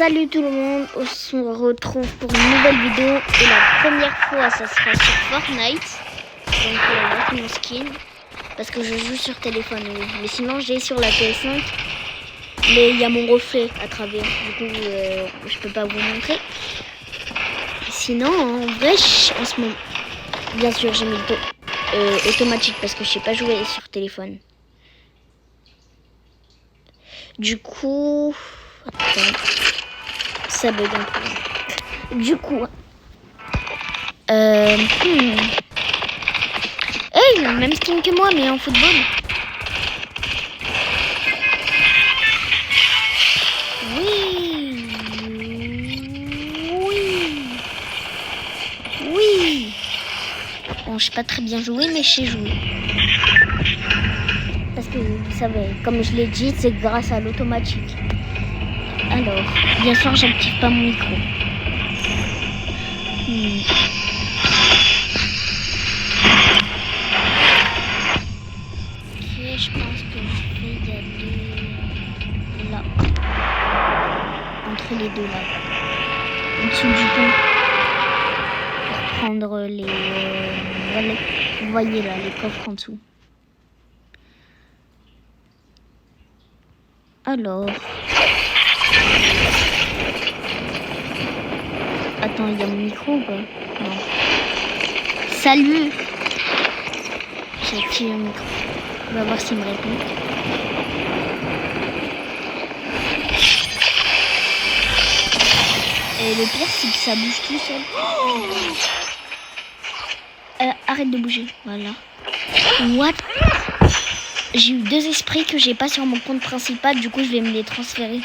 Salut tout le monde, on se retrouve pour une nouvelle vidéo et la première fois ça sera sur Fortnite. Donc voici mon skin parce que je joue sur téléphone, oui. Mais sinon j'ai sur la PS5, mais il y a mon reflet à travers, du coup je peux pas vous montrer. Sinon en vrai en ce moment, bien sûr j'ai mis le automatique parce que je sais pas jouer sur téléphone. Du coup, attends. Ça bug un peu. Du coup, hey, il a le même skin que moi, mais en football. Oui, oui, oui. Bon, je sais pas très bien jouer, mais je sais jouer. Parce que vous savez, comme je l'ai dit, c'est grâce à l'automatique. Alors, bien sûr, j'active pas mon micro. Ok, je pense que je vais y aller là. Entre les deux là. En dessous du pont. Pour prendre les... vous voyez là, les coffres en dessous. Alors... Attends, il y a mon micro ou pas? Non. Salut! J'ai activé le micro. On va voir s'il me répond. Et le pire, c'est que ça bouge tout seul. Arrête de bouger. Voilà. What? J'ai eu 2 esprits que j'ai pas sur mon compte principal. Du coup, je vais me les transférer.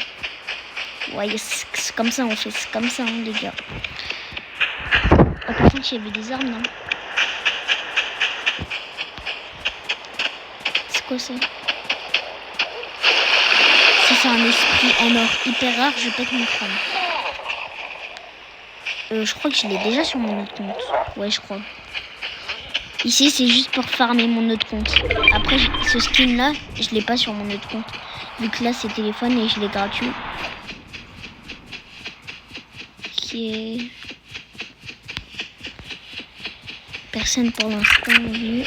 Ouais, c'est comme ça, on fait. C'est comme ça, hein, les gars. Oh, par contre, il y avait des armes, non? C'est quoi ça? Si c'est un esprit en or hyper rare, je pète mon crâne. Je crois que je l'ai déjà sur mon autre compte. Ouais, je crois. Ici, c'est juste pour farmer mon autre compte. Après, ce skin-là, je l'ai pas sur mon autre compte. Vu que là, c'est téléphone et je l'ai gratuit. Ok. Personne pour l'instant, vu.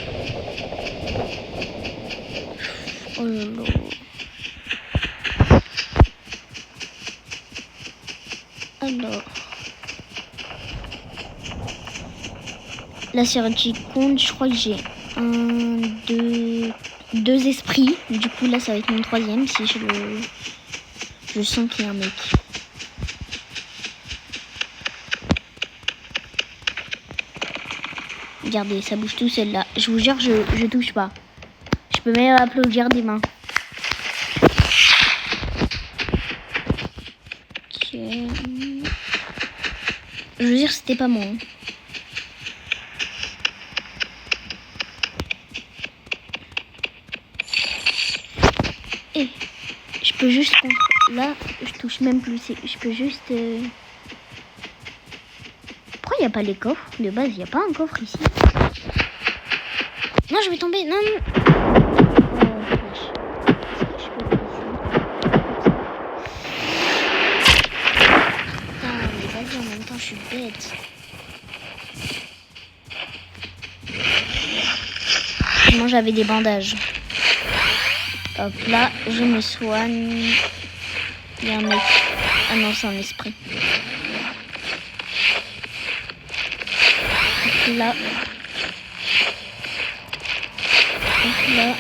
Oh là là. Alors. Là sur un petit compte, je crois que j'ai 2 esprits. Du coup là ça va être mon 3e si je sens qu'il y a un mec. Regardez, ça bouge tout seul là. Je vous jure, je touche pas. Je peux même applaudir des mains. Ok. Je veux dire, c'était pas moi. Et je peux juste là, je touche même plus. Je peux juste. Pourquoi il n'y a pas les coffres? De base, il n'y a pas un coffre ici. Non, je vais tomber. Non, non. Putain, mais vas-y, en même temps, je suis bête. Moi, j'avais des bandages. Hop là, je me soigne. Il y a un mec. Ah non, c'est un esprit. Hop là. Hop là.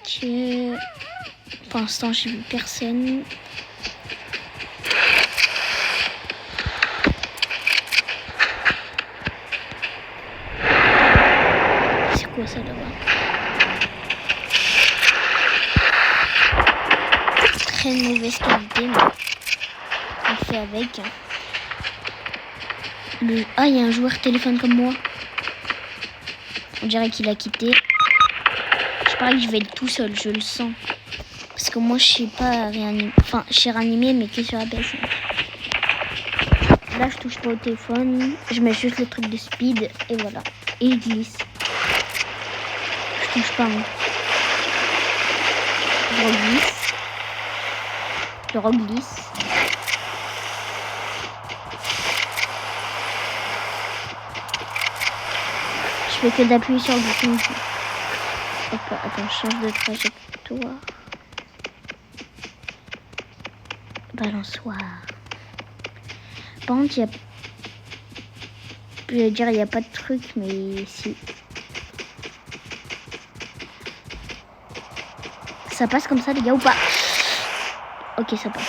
Ok. Pour l'instant, j'ai vu personne. Quoi ça là-bas? Très mauvaise qualité, mais on fait avec. Ah, il y a un joueur téléphone comme moi. On dirait qu'il a quitté. Je parie que je vais être tout seul, je le sens. Parce que moi je sais pas réanimer. Enfin, je sais réanimer, mais que sur la PS5. Là, je touche pas au téléphone. Je mets juste le truc de speed et voilà. Et je glisse. Je touche pas, moi. Je reglisse. Je reglisse. Je fais que d'appuyer sur le bouton. Hop, attends, je change de trajectoire. Balançoire. Par contre, je vais dire, il n'y a pas de truc, mais si. Ça passe comme ça, les gars, ou pas? Ok, ça passe.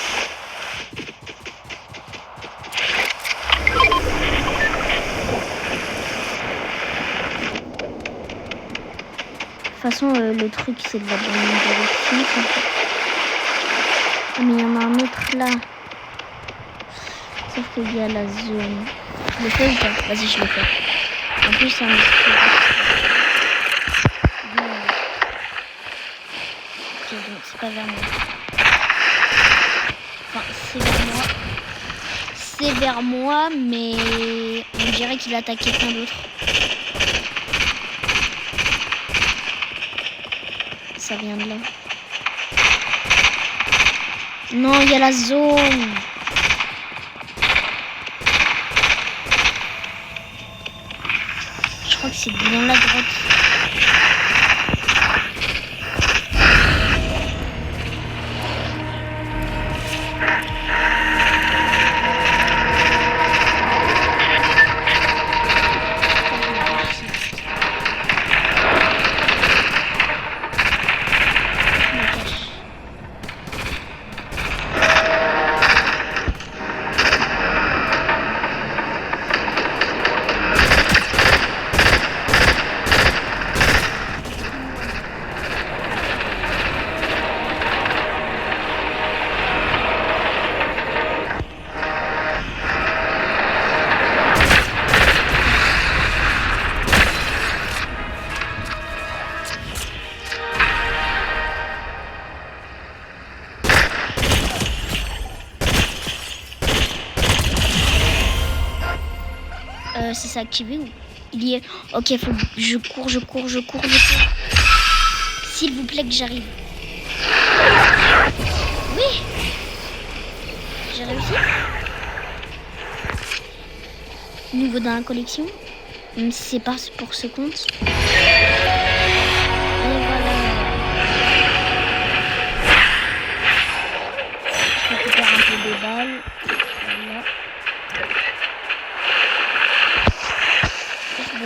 De toute façon, le truc, c'est de la bonne direction. Mais il y en a un autre là. Sauf qu'il y a la zone. Je le fais ou pas? Vas-y, je le fais. En plus, ça me... Ok, donc c'est pas vers moi. Enfin, c'est vers moi. C'est vers moi, mais on dirait qu'il attaque quelqu'un d'autre. Ça vient de là. Non, il y a la zone. Je crois que c'est dans la grotte. Si c'est activé ou il y est. Ok, faut que je cours. S'il vous plaît que j'arrive. Oui, j'ai réussi. Nouveau dans la collection. Même si c'est pas pour ce compte. Et voilà. Je récupère un peu des balles. Voilà.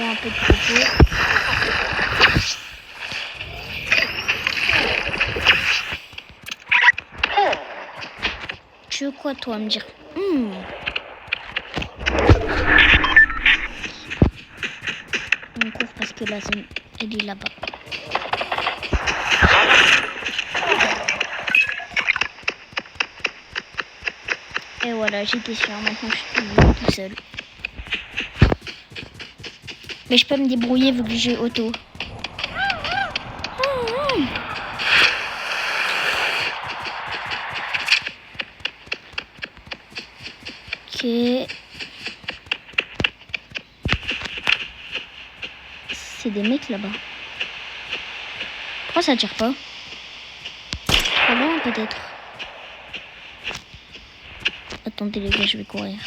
Un peu de coco. Tu veux quoi toi me dire? On court parce que la zone elle est là-bas. Et voilà, j'étais sûr. Maintenant je suis tout seul. Mais je peux me débrouiller vu que j'ai auto. Ok. C'est des mecs là-bas. Pourquoi ça tire pas? Trop loin peut-être. Attendez les gars, je vais courir.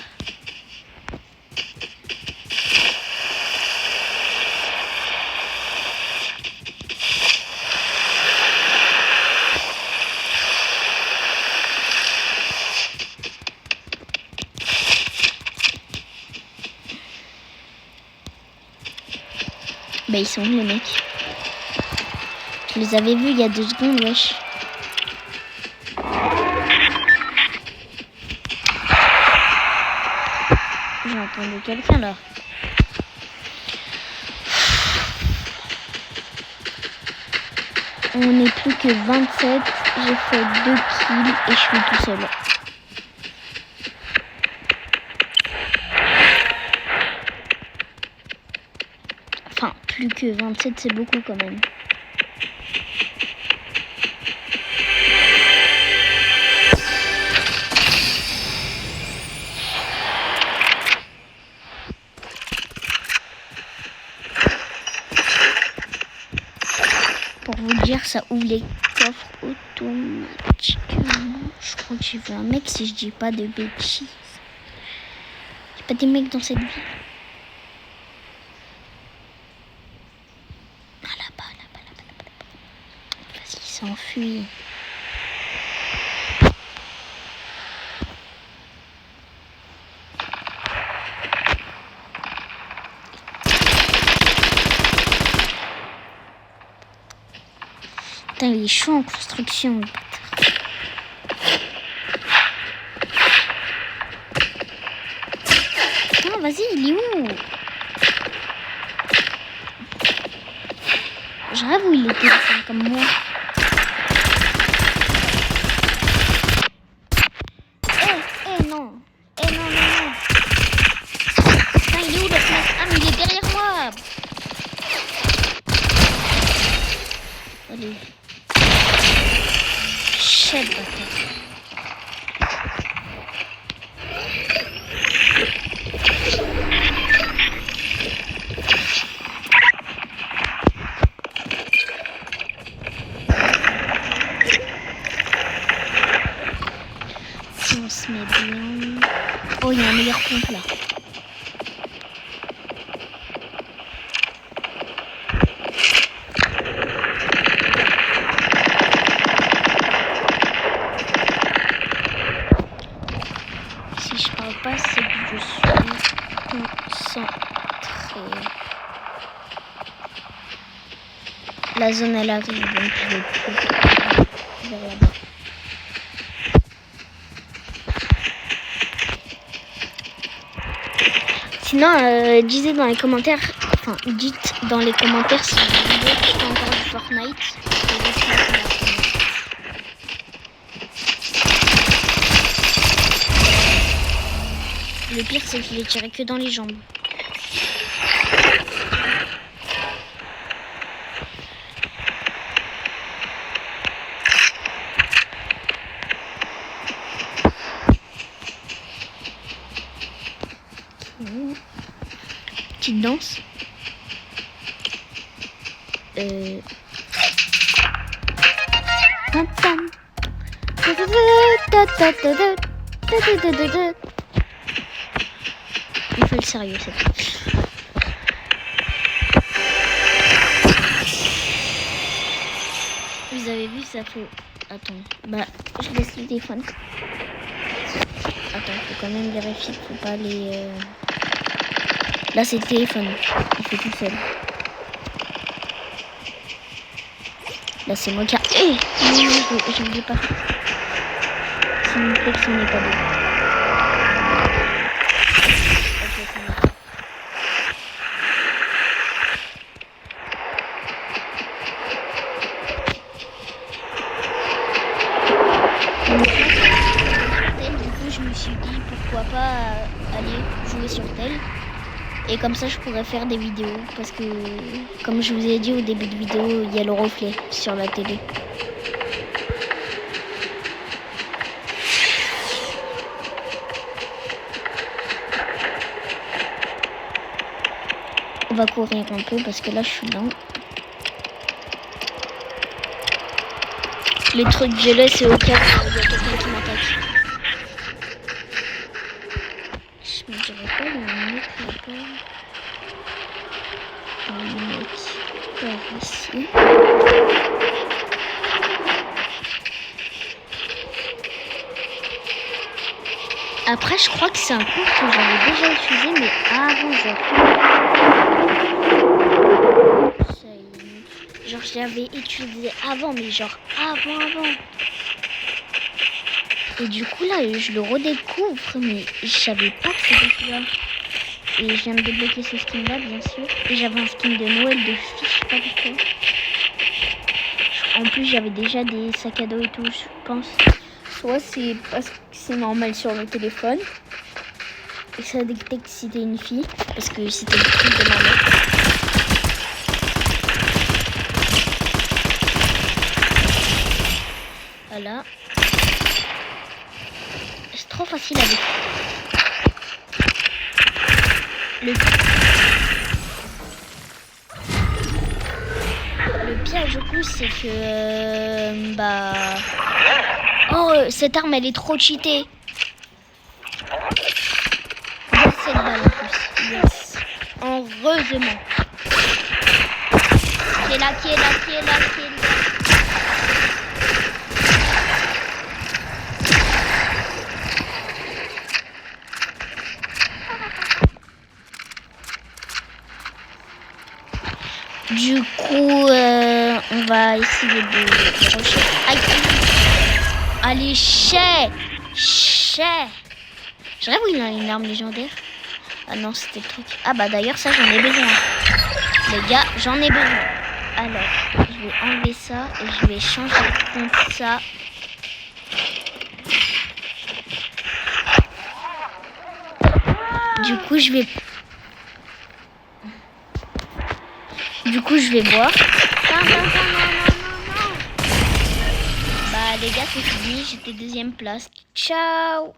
Bah ils sont où les mecs? Je les avais vus il y a 2 secondes, wesh. J'ai entendu quelqu'un là. On n'est plus que 27. J'ai fait 2 kills et je suis tout seul. Enfin, plus que 27, c'est beaucoup quand même. Pour vous dire, ça ouvre les coffre automatiquement. Je crois que j'ai vu un mec si je dis pas de bêtises. Il n'y a pas des mecs dans cette ville. Ah là-bas. Vas-y, il s'enfuit. Putain, il est chaud en construction, le bâtard. Putain, vas-y, il est où? Je rêve où il était, comme moi. Non. Non. Putain, il est où le mec? Ah, mais il est derrière moi. Allez. Shit, bâtard. Si on se met bien... Oh, il y a un meilleur pompe là. Si je parle pas, c'est que je suis concentrée. La zone elle arrive, donc je vais plus vers là-bas. Sinon, dites dans les commentaires si vous voulez que je fais encore du Fortnite. Le pire, c'est que je l'ai tiré que dans les jambes. Petite danse. On fait le sérieux, c'est tout. Vous avez vu, ça fait... Attends, bah, je laisse le téléphone. Attends, faut quand même vérifier qu'il faut pas les... Là, c'est le téléphone. Il fait tout seul. Là, c'est moi qui a... non, je ne veux pas. S'il me plaît que ce n'est pas beau. Ok, ça marche. Du coup, je me suis dit pourquoi pas aller jouer sur tel. Et comme ça, je pourrais faire des vidéos. Parce que, comme je vous ai dit au début de vidéo, il y a le reflet sur la télé. On va courir un peu parce que là, je suis lent. Les trucs que je laisse, c'est au cas où il y a quelqu'un qui m'attaque. Je me dirais pas, il y a un mec là-bas. Un mec par ici. Après, je crois que c'est un compte que j'avais déjà utilisé, mais avant, genre je l'avais utilisé avant, mais genre avant. Et du coup, là, je le redécouvre, mais je savais pas que c'était celui-là. Et je viens de débloquer ce skin-là, bien sûr. Et j'avais un skin de Noël de fille, je sais pas pourquoi. En plus, j'avais déjà des sacs à dos et tout, je pense. Soit c'est parce que c'est normal sur le téléphone. Et ça détecte si c'était une fille. Parce que c'était le truc de ma mère. Voilà. C'est trop facile avec. Le pire avec du coup, c'est que... Oh, cette arme, elle est trop cheatée. Yes, cette balle en plus. Yes. Heureusement. Qui est là. Du coup, on va essayer de rusher. Aïe. Allez, chais. Je rêve où il a une arme légendaire. Ah non, c'était le truc. Ah bah d'ailleurs, ça, j'en ai besoin. Les gars, j'en ai besoin. Alors, je vais enlever ça et je vais changer contre ça. Du coup, je vais boire. Non. Bah les gars, c'est fini. J'étais deuxième place. Ciao.